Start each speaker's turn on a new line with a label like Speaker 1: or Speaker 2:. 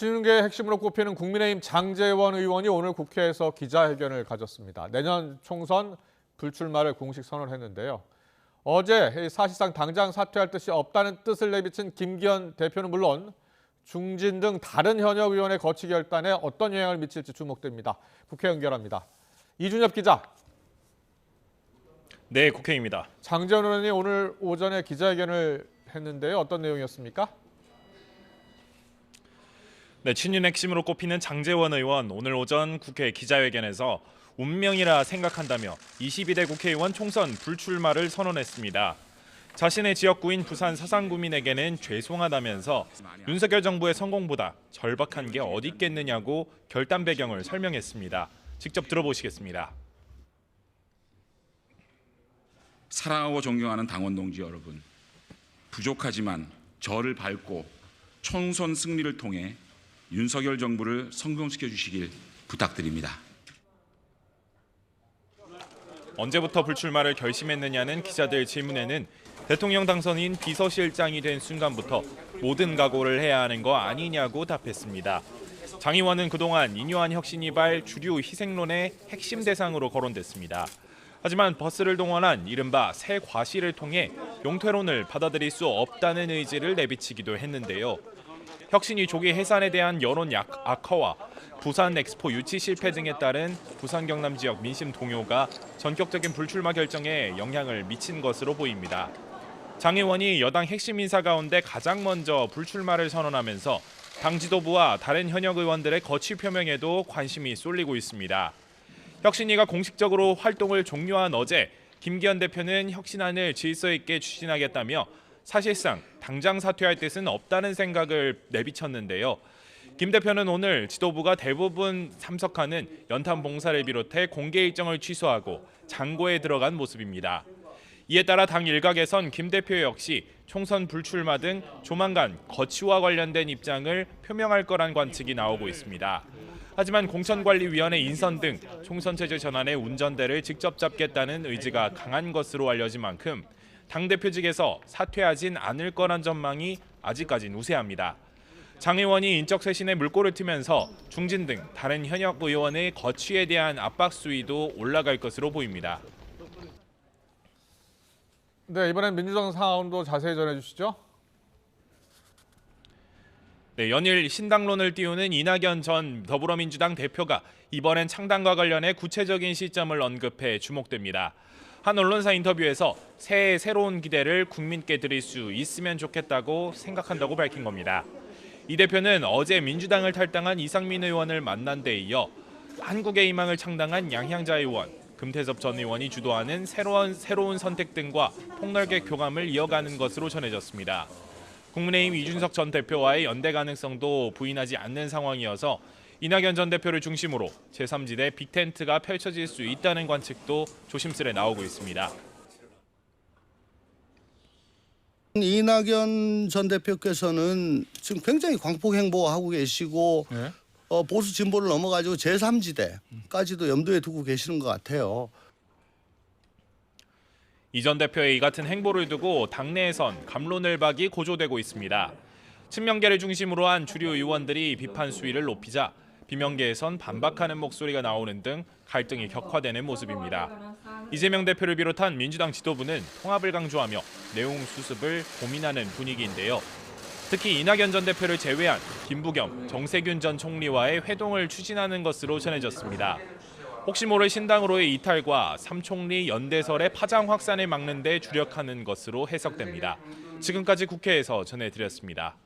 Speaker 1: 친윤계의 핵심으로 꼽히는 국민의힘 장제원 의원이 오늘 국회에서 기자회견을 가졌습니다. 내년 총선 불출마를 공식 선언했는데요. 어제 사실상 당장 사퇴할 뜻이 없다는 뜻을 내비친 김기현 대표는 물론 중진 등 다른 현역 의원의 거취 결단에 어떤 영향을 미칠지 주목됩니다. 국회 연결합니다. 이준엽 기자.
Speaker 2: 네, 국회입니다.
Speaker 1: 장제원 의원이 오늘 오전에 기자회견을 했는데요. 어떤 내용이었습니까?
Speaker 2: 네, 친윤 핵심으로 꼽히는 장제원 의원 오늘 오전 국회 기자회견에서 운명이라 생각한다며 22대 국회의원 총선 불출마를 선언했습니다. 자신의 지역구인 부산 사상구민에게는 죄송하다면서 윤석열 정부의 성공보다 절박한 게 어디 있겠느냐고 결단 배경을 설명했습니다. 직접 들어보시겠습니다.
Speaker 3: 사랑하고 존경하는 당원 동지 여러분, 부족하지만 저를 밟고 총선 승리를 통해 윤석열 정부를 성공시켜 주시길 부탁드립니다.
Speaker 2: 언제부터 불출마를 결심했느냐는 기자들 질문에는 대통령 당선인 비서실장이 된 순간부터 모든 각오를 해야 하는 거 아니냐고 답했습니다. 장 의원은 그동안 인요한 혁신이발 주류 희생론의 핵심 대상으로 거론됐습니다. 하지만 버스를 동원한 이른바 새 과시를 통해 용퇴론을 받아들일 수 없다는 의지를 내비치기도 했는데요. 혁신이 조기 해산에 대한 여론 악화와 부산 엑스포 유치 실패 등에 따른 부산 경남 지역 민심 동요가 전격적인 불출마 결정에 영향을 미친 것으로 보입니다. 장 의원이 여당 핵심 인사 가운데 가장 먼저 불출마를 선언하면서 당 지도부와 다른 현역 의원들의 거취 표명에도 관심이 쏠리고 있습니다. 혁신위가 공식적으로 활동을 종료한 어제 김기현 대표는 혁신안을 질서 있게 추진하겠다며 사실상 당장 사퇴할 뜻은 없다는 생각을 내비쳤는데요. 김 대표는 오늘 지도부가 대부분 참석하는 연탄 봉사를 비롯해 공개 일정을 취소하고 장고에 들어간 모습입니다. 이에 따라 당 일각에선 김 대표 역시 총선 불출마 등 조만간 거취와 관련된 입장을 표명할 거란 관측이 나오고 있습니다. 하지만 공천관리위원회 인선 등 총선 체제 전환의 운전대를 직접 잡겠다는 의지가 강한 것으로 알려진 만큼 당대표직에서 사퇴하진 않을 거란 전망이 아직까진 우세합니다. 장 의원이 인적 쇄신에 물꼬를 트면서 중진 등 다른 현역 의원의 거취에 대한 압박 수위도 올라갈 것으로 보입니다.
Speaker 1: 네, 이번엔 민주당 상황도 자세히 전해주시죠.
Speaker 2: 네, 연일 신당론을 띄우는 이낙연 전 더불어민주당 대표가 이번엔 창당과 관련해 구체적인 시점을 언급해 주목됩니다. 한 언론사 인터뷰에서 새해 새로운 기대를 국민께 드릴 수 있으면 좋겠다고 생각한다고 밝힌 겁니다. 이 대표는 어제 민주당을 탈당한 이상민 의원을 만난 데 이어 한국의 희망을 창당한 양향자 의원, 금태섭 전 의원이 주도하는 새로운 선택 등과 폭넓게 교감을 이어가는 것으로 전해졌습니다. 국민의힘 이준석 전 대표와의 연대 가능성도 부인하지 않는 상황이어서 이낙연 전 대표를 중심으로 제3지대 빅텐트가 펼쳐질 수 있다는 관측도 조심스레 나오고 있습니다.
Speaker 4: 이낙연 전 대표께서는 지금 굉장히 광폭 행보하고 계시고
Speaker 1: 네.
Speaker 4: 보수 진보를 넘어가지고 제3지대까지도 염두에 두고 계시는 것 같아요.
Speaker 2: 이 전 대표의 이 같은 행보를 두고 당내에선 갑론을박이 고조되고 있습니다. 친명계를 중심으로 한 주류 의원들이 비판 수위를 높이자 비명계에선 반박하는 목소리가 나오는 등 갈등이 격화되는 모습입니다. 이재명 대표를 비롯한 민주당 지도부는 통합을 강조하며 내용 수습을 고민하는 분위기인데요. 특히 이낙연 전 대표를 제외한 김부겸, 정세균 전 총리와의 회동을 추진하는 것으로 전해졌습니다. 혹시 모를 신당으로의 이탈과 삼총리 연대설의 파장 확산을 막는 데 주력하는 것으로 해석됩니다. 지금까지 국회에서 전해드렸습니다.